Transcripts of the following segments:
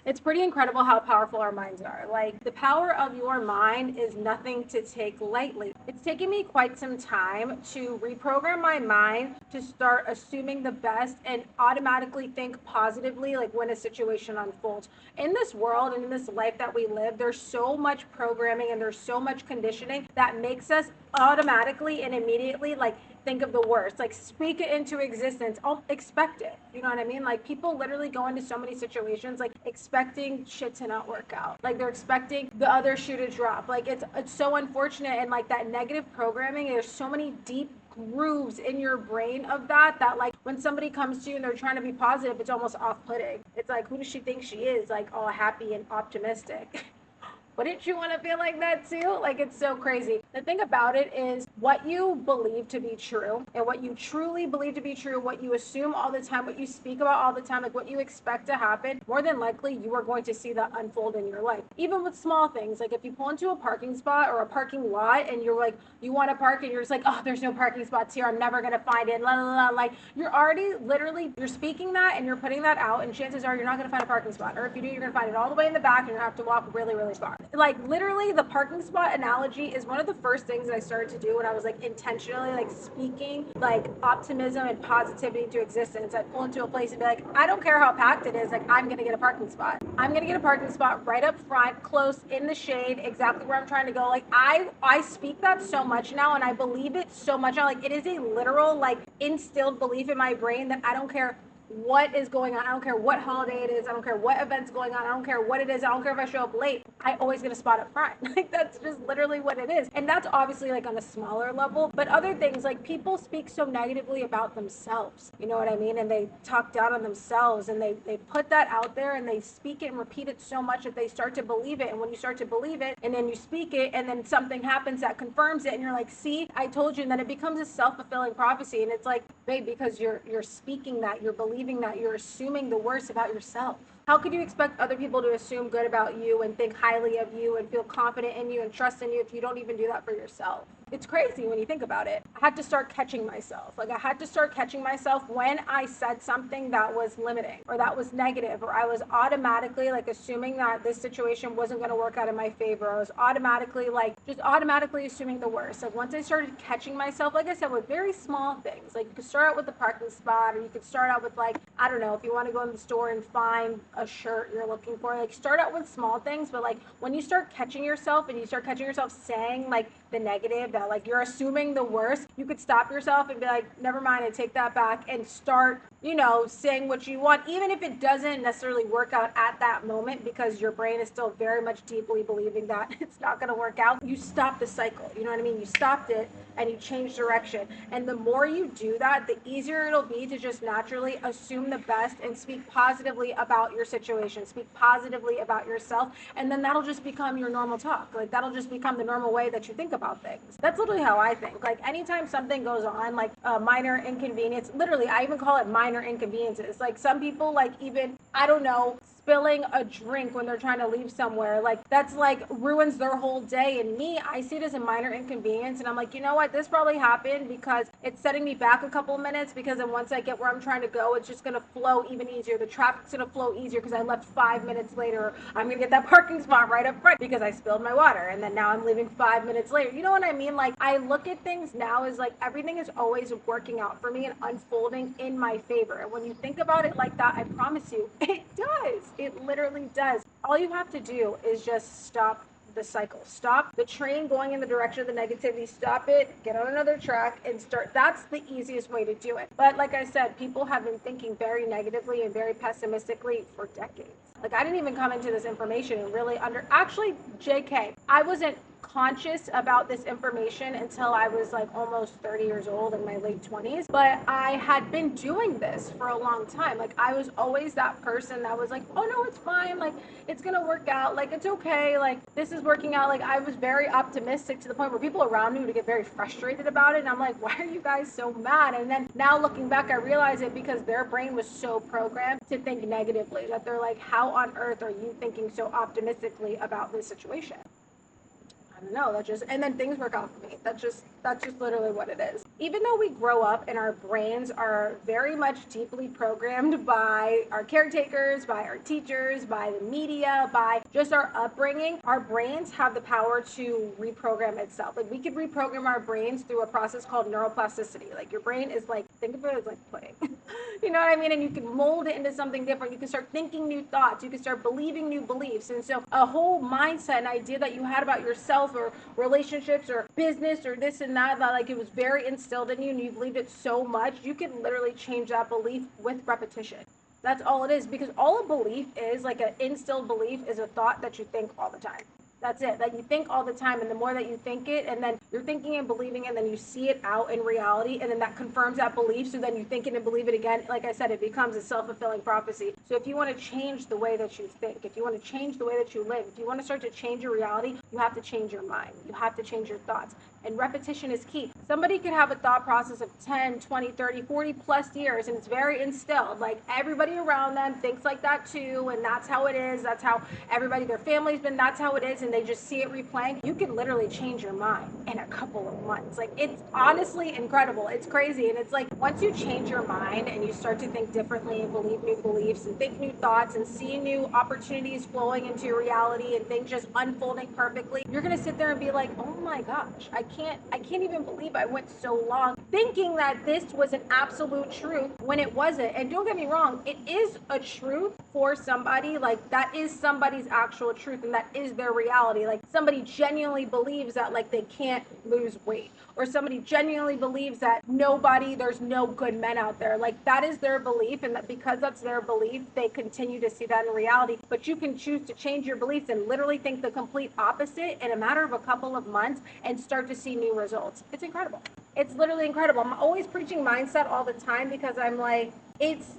It's pretty incredible how powerful our minds are. Like, the power of your mind is nothing to take lightly. It's taken me quite some time to reprogram my mind to start assuming the best and automatically think positively, like when a situation unfolds. In this world and in this life that we live, there's so much programming and there's so much conditioning that makes us automatically and immediately like think of the worst, like speak it into existence. Oh, expect it. You know what I mean? Like, people literally go into so many situations like expecting shit to not work out. Like, they're expecting the other shoe to drop. Like, it's so unfortunate. And like that negative programming, there's so many deep grooves in your brain of that like when somebody comes to you and they're trying to be positive, it's almost off-putting. It's like, who does she think she is, like all happy and optimistic? Wouldn't you want to feel like that too? Like, it's so crazy. The thing about it is what you believe to be true and what you truly believe to be true, what you assume all the time, what you speak about all the time, like what you expect to happen, more than likely you are going to see that unfold in your life. Even with small things, like if you pull into a parking spot or a parking lot and you're like, you want to park and you're just like, oh, there's no parking spots here, I'm never going to find it, la la la. Like, you're already literally, you're speaking that and you're putting that out, and chances are you're not going to find a parking spot. Or if you do, you're going to find it all the way in the back and you're going to have to walk really, really far. Like, literally, the parking spot analogy is one of the first things that I started to do when I was like intentionally like speaking like optimism and positivity to existence. I'd pull into a place and be like, I don't care how packed it is, like, I'm gonna get a parking spot. I'm gonna get a parking spot right up front, close in the shade, exactly where I'm trying to go. Like, I speak that so much now, and I believe it so much now. Like, it is a literal like instilled belief in my brain that I don't care what is going on. I don't care what holiday it is. I don't care what event's going on. I don't care what it is. I don't care if I show up late. I always get a spot up front. Like, that's just literally what it is. And that's obviously like on a smaller level. But other things, like, people speak so negatively about themselves. You know what I mean? And they talk down on themselves, and they put that out there and they speak it and repeat it so much that they start to believe it. And when you start to believe it and then you speak it and then something happens that confirms it and you're like, see, I told you. And then it becomes a self-fulfilling prophecy. And it's like, babe, because you're speaking that, you're believing that, you're assuming the worst about yourself. How could you expect other people to assume good about you and think highly of you and feel confident in you and trust in you if you don't even do that for yourself? It's crazy when you think about it. I had to start catching myself. Like, I had to start catching myself when I said something that was limiting or that was negative, or I was automatically like assuming that this situation wasn't going to work out in my favor. I was automatically like just automatically assuming the worst. Like, once I started catching myself, like I said, with very small things, like you could start out with the parking spot, or you could start out with like, I don't know, if you want to go in the store and find a shirt you're looking for, like start out with small things. But like, when you start catching yourself and you start catching yourself saying like the negative, that like you're assuming the worst, you could stop yourself and be like, never mind, I take that back, and start, you know, saying what you want, even if it doesn't necessarily work out at that moment, because your brain is still very much deeply believing that it's not going to work out. You stop the cycle. You know what I mean? You stopped it and you change direction. And the more you do that, the easier it'll be to just naturally assume the best and speak positively about your situation, speak positively about yourself, and then that'll just become your normal talk. Like, that'll just become the normal way that you think about things. That's literally how I think. Like, anytime something goes on, like a minor inconvenience, literally, I even call it minor inconveniences. Like, some people, like, even, I don't know, spilling a drink when they're trying to leave somewhere, like, that's like ruins their whole day. And me, I see it as a minor inconvenience, and I'm like, you know what, this probably happened because it's setting me back a couple of minutes, because then once I get where I'm trying to go, it's just going to flow even easier. The traffic's going to flow easier because I left 5 minutes later. I'm going to get that parking spot right up front because I spilled my water, and then now I'm leaving 5 minutes later. You know what I mean? Like, I look at things now as like everything is always working out for me and unfolding in my favor. And when you think about it like that, I promise you, it does. It literally does. All you have to do is just stop the cycle. Stop the train going in the direction of the negativity. Stop it, get on another track, and start. That's the easiest way to do it. But like I said, people have been thinking very negatively and very pessimistically for decades. Like, I didn't even come into this information and really actually, JK, I wasn't conscious about this information until I was like almost 30 years old, in my late 20s. But I had been doing this for a long time. Like, I was always that person that was like, oh no, it's fine, like, it's gonna work out, like, it's okay, like, this is working out. Like, I was very optimistic to the point where people around me would get very frustrated about it, and I'm like, why are you guys so mad? And then now looking back, I realize it because their brain was so programmed to think negatively, that they're like, how on earth are you thinking so optimistically about this situation? I don't know, and then things work out for me. That's just literally what it is. Even though we grow up and our brains are very much deeply programmed by our caretakers, by our teachers, by the media, by just our upbringing, our brains have the power to reprogram itself. Like we could reprogram our brains through a process called neuroplasticity. Like your brain is like, think of it as like pudding. You know what I mean? And you can mold it into something different. You can start thinking new thoughts. You can start believing new beliefs. And so a whole mindset and idea that you had about yourself or relationships or business or this and that like it was very instilled in you and you believed it so much, you can literally change that belief with repetition. That's all it is, because all a belief is, like an instilled belief, is a thought that you think all the time. That's it. That you think all the time, and the more that you think it, and then you're thinking and believing, and then you see it out in reality, and then that confirms that belief. So then you think it and believe it again. Like I said, it becomes a self-fulfilling prophecy. So if you want to change the way that you think, if you want to change the way that you live, if you want to start to change your reality, you have to change your mind. You have to change your thoughts. And repetition is key. Somebody could have a thought process of 10, 20, 30, 40 plus years, and it's very instilled. Like everybody around them thinks like that too, and that's how it is. That's how everybody, their family's been, that's how it is, and they just see it replaying. You can literally change your mind in a couple of months. Like it's honestly incredible. It's crazy. And it's like once you change your mind and you start to think differently and believe new beliefs and think new thoughts and see new opportunities flowing into your reality and things just unfolding perfectly, you're gonna sit there and be like, oh my gosh, I can't even believe I went so long thinking that this was an absolute truth when it wasn't. And don't get me wrong, it is a truth for somebody. Like that is somebody's actual truth and that is their reality. Like somebody genuinely believes that like they can't lose weight, or somebody genuinely believes that there's no good men out there. Like that is their belief, and that because that's their belief, they continue to see that in reality. But you can choose to change your beliefs and literally think the complete opposite in a matter of a couple of months and start to see new results. It's incredible. It's literally incredible. I'm always preaching mindset all the time because I'm like, it's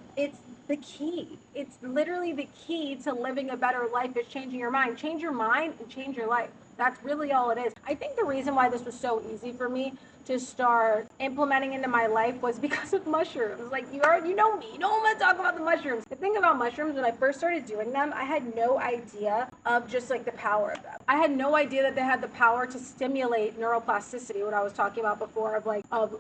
the key. It's literally the key to living a better life is changing your mind. Change your mind and change your life. That's really all it is. I think the reason why this was so easy for me to start implementing into my life was because of mushrooms. Like you know me, you know I'm gonna talk about the mushrooms. The thing about mushrooms, when I first started doing them, I had no idea of just like the power of them. I had no idea that they had the power to stimulate neuroplasticity, what I was talking about before, of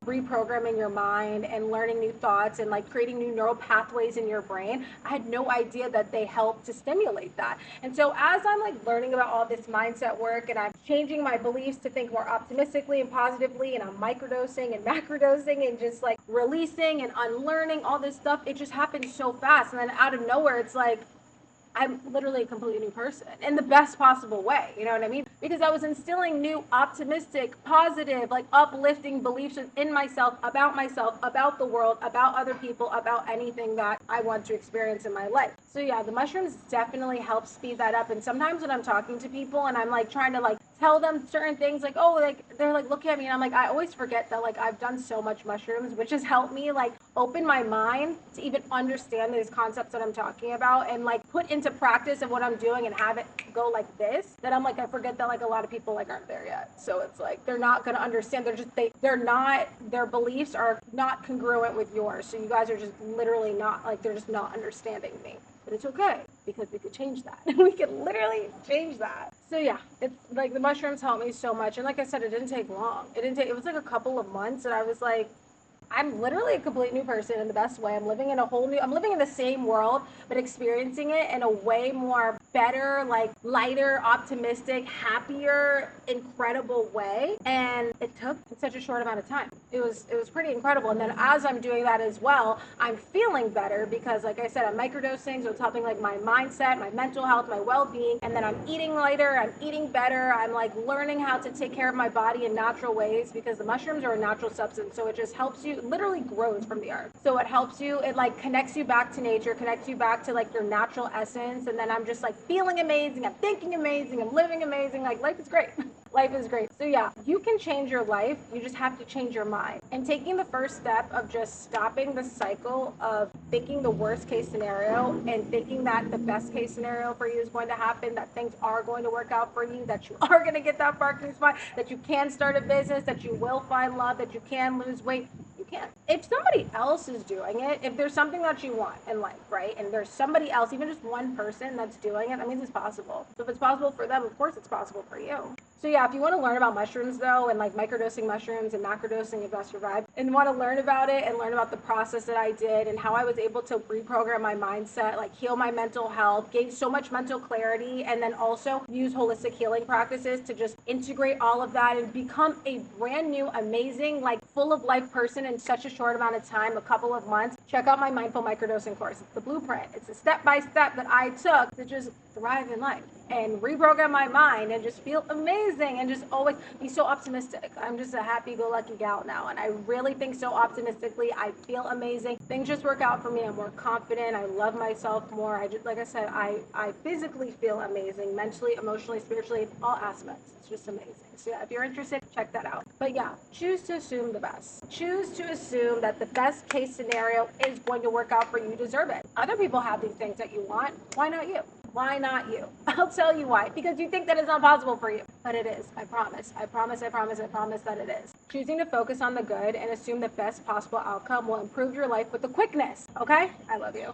reprogramming your mind and learning new thoughts and like creating new neural pathways in your brain. I had no idea that they help to stimulate that. And so as I'm like learning about all this mindset work and I'm changing my beliefs to think more optimistically and positively, and I'm microdosing and macrodosing and just like releasing and unlearning all this stuff, it just happens so fast. And then out of nowhere, it's like I'm literally a completely new person in the best possible way. You know what I mean? Because I was instilling new, optimistic, positive, like uplifting beliefs in myself, about the world, about other people, about anything that I want to experience in my life. So yeah, the mushrooms definitely help speed that up. And sometimes when I'm talking to people and I'm like trying to like tell them certain things, like, oh, like they're like looking at me and I'm like, I always forget that like I've done so much mushrooms, which has helped me like open my mind to even understand these concepts that I'm talking about and like put into practice of what I'm doing and have it go like this, that I'm like, I forget that like a lot of people like aren't there yet. So it's like they're not going to understand. They're not, their beliefs are not congruent with yours. So you guys are just literally not, like, they're just not understanding me. But it's okay because we could change that. We could literally change that. So yeah, it's like the mushrooms helped me so much. And like I said, it didn't take long. It was like a couple of months and I was like, I'm literally a complete new person in the best way. I'm living in the same world, but experiencing it in a way more better, like lighter, optimistic, happier, incredible way. And it took such a short amount of time. It was pretty incredible. And then as I'm doing that as well, I'm feeling better because like I said, I'm microdosing, so it's helping like my mindset, my mental health, my well-being. And then I'm eating lighter, I'm eating better. I'm like learning how to take care of my body in natural ways because the mushrooms are a natural substance. So it just helps you, literally grows from the earth. So it helps you, it like connects you back to nature, connects you back to like your natural essence. And then I'm just like feeling amazing, I'm thinking amazing, I'm living amazing. Like life is great. Life is great. So yeah, you can change your life. You just have to change your mind. And taking the first step of just stopping the cycle of thinking the worst case scenario and thinking that the best case scenario for you is going to happen, that things are going to work out for you, that you are going to get that parking spot, that you can start a business, that you will find love, that you can lose weight. You can't. If somebody else is doing it, if there's something that you want in life, right, and there's somebody else, even just one person that's doing it, that means it's possible. So if it's possible for them, of course it's possible for you. So yeah, if you want to learn about mushrooms though, and like microdosing mushrooms and macrodosing if that's your vibe, and want to learn about it and learn about the process that I did and how I was able to reprogram my mindset, like heal my mental health, gain so much mental clarity, and then also use holistic healing practices to just integrate all of that and become a brand new, amazing, like full of life person in such a short amount of time, a couple of months, check out my mindful microdosing course. It's the blueprint. It's a step by step that I took to just thrive in life and reprogram my mind and just feel amazing and just always be so optimistic. I'm just a happy-go-lucky gal now, and I really think so optimistically. I feel amazing. Things just work out for me. I'm more confident. I love myself more. I just, like I said, I physically feel amazing, mentally, emotionally, spiritually, all aspects. It's just amazing. So yeah, if you're interested, check that out. But yeah, choose to assume the best. Choose to assume that the best case scenario is going to work out for you. You deserve it. Other people have these things that you want. Why not you? Why not you? I'll tell you why. Because you think that it's not possible for you. But it is. I promise. I promise, I promise, I promise that it is. Choosing to focus on the good and assume the best possible outcome will improve your life with the quickness. Okay? I love you.